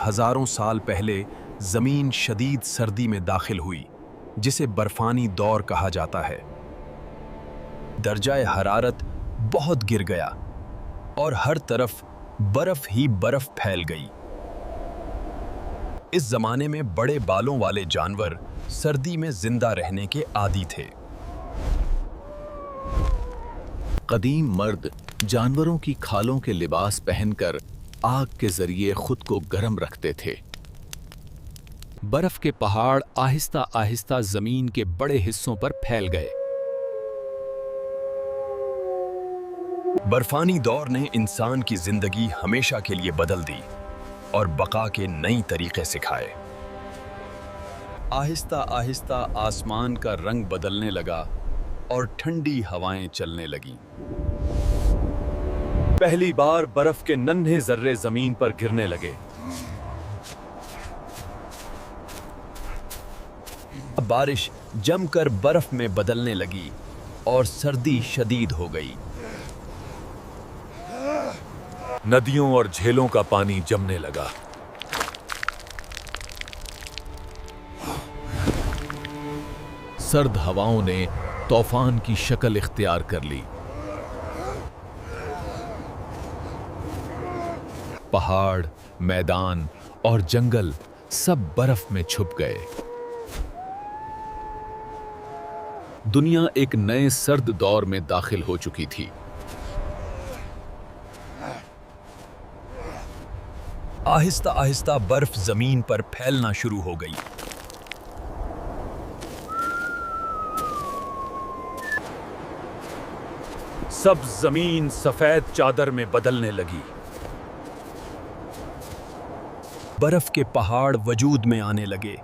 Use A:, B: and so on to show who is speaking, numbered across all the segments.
A: ہزاروں سال پہلے زمین شدید سردی میں داخل ہوئی، جسے برفانی دور کہا جاتا ہے۔ درجہ حرارت بہت گر گیا اور ہر طرف برف ہی برف پھیل گئی۔ اس زمانے میں بڑے بالوں والے جانور سردی میں زندہ رہنے کے عادی تھے۔
B: قدیم مرد جانوروں کی کھالوں کے لباس پہن کر آگ کے ذریعے خود کو گرم رکھتے تھے۔ برف کے پہاڑ آہستہ آہستہ زمین کے بڑے حصوں پر پھیل گئے۔
A: برفانی دور نے انسان کی زندگی ہمیشہ کے لیے بدل دی اور بقا کے نئی طریقے سکھائے۔ آہستہ آہستہ آسمان کا رنگ بدلنے لگا اور ٹھنڈی ہوائیں چلنے لگیں۔
C: پہلی بار برف کے ننھے ذرے زمین پر گرنے لگے۔
A: بارش جم کر برف میں بدلنے لگی اور سردی شدید ہو گئی۔
C: ندیوں اور جھیلوں کا پانی جمنے لگا۔
B: سرد ہواؤں نے طوفان کی شکل اختیار کر لی۔ پہاڑ، میدان اور جنگل سب برف میں چھپ گئے۔ دنیا ایک نئے سرد دور میں داخل ہو چکی تھی۔
A: آہستہ آہستہ برف زمین پر پھیلنا شروع ہو گئی۔
C: سبز زمین سفید چادر میں بدلنے لگی۔
A: برف کے پہاڑ وجود میں آنے لگے۔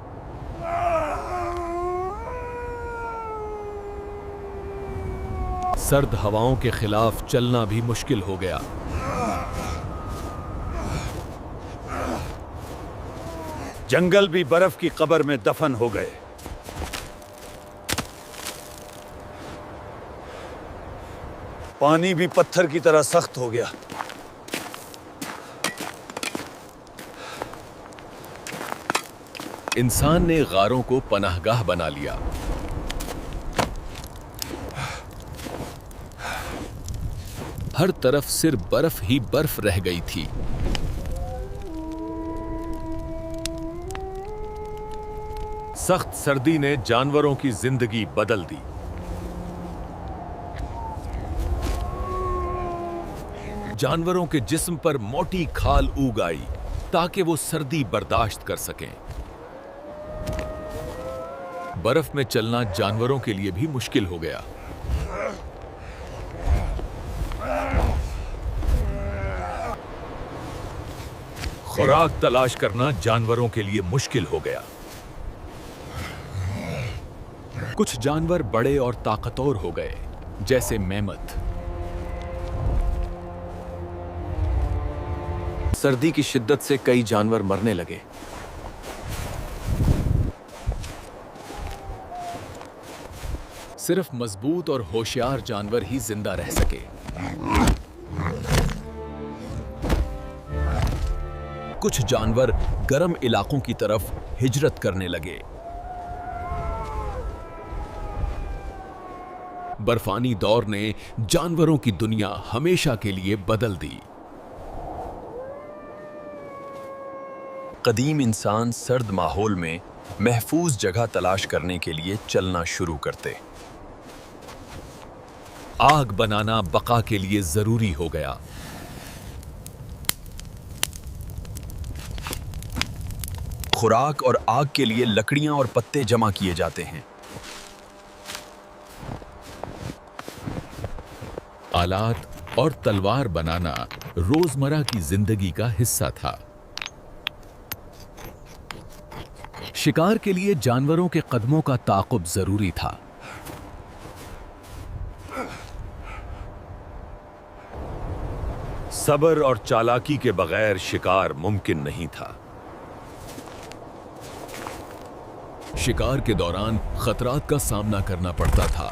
B: سرد ہواؤں کے خلاف چلنا بھی مشکل ہو گیا۔
C: جنگل بھی برف کی قبر میں دفن ہو گئے۔ پانی بھی پتھر کی طرح سخت ہو گیا۔
B: انسان نے غاروں کو پناہ گاہ بنا لیا۔ ہر طرف صرف برف ہی برف رہ گئی تھی۔
C: سخت سردی نے جانوروں کی زندگی بدل دی۔
B: جانوروں کے جسم پر موٹی کھال اگ آئی تاکہ وہ سردی برداشت کر سکیں۔ برف میں چلنا جانوروں کے لیے بھی مشکل ہو گیا۔
C: خوراک تلاش کرنا جانوروں کے لیے مشکل ہو گیا۔
B: کچھ جانور بڑے اور طاقتور ہو گئے، جیسے میمت۔
D: سردی کی شدت سے کئی جانور مرنے لگے۔
B: صرف مضبوط اور ہوشیار جانور ہی زندہ رہ سکے۔
A: کچھ جانور گرم علاقوں کی طرف ہجرت کرنے لگے۔
B: برفانی دور نے جانوروں کی دنیا ہمیشہ کے لیے بدل دی۔
A: قدیم انسان سرد ماحول میں محفوظ جگہ تلاش کرنے کے لیے چلنا شروع کرتے۔
B: آگ بنانا بقا کے لیے ضروری ہو گیا۔
A: خوراک اور آگ کے لیے لکڑیاں اور پتے جمع کیے جاتے ہیں۔
B: آلات اور تلوار بنانا روزمرہ کی زندگی کا حصہ تھا۔ شکار کے لیے جانوروں کے قدموں کا تعاقب ضروری تھا۔
C: صبر اور چالاکی کے بغیر شکار ممکن نہیں تھا۔
B: شکار کے دوران خطرات کا سامنا کرنا پڑتا تھا۔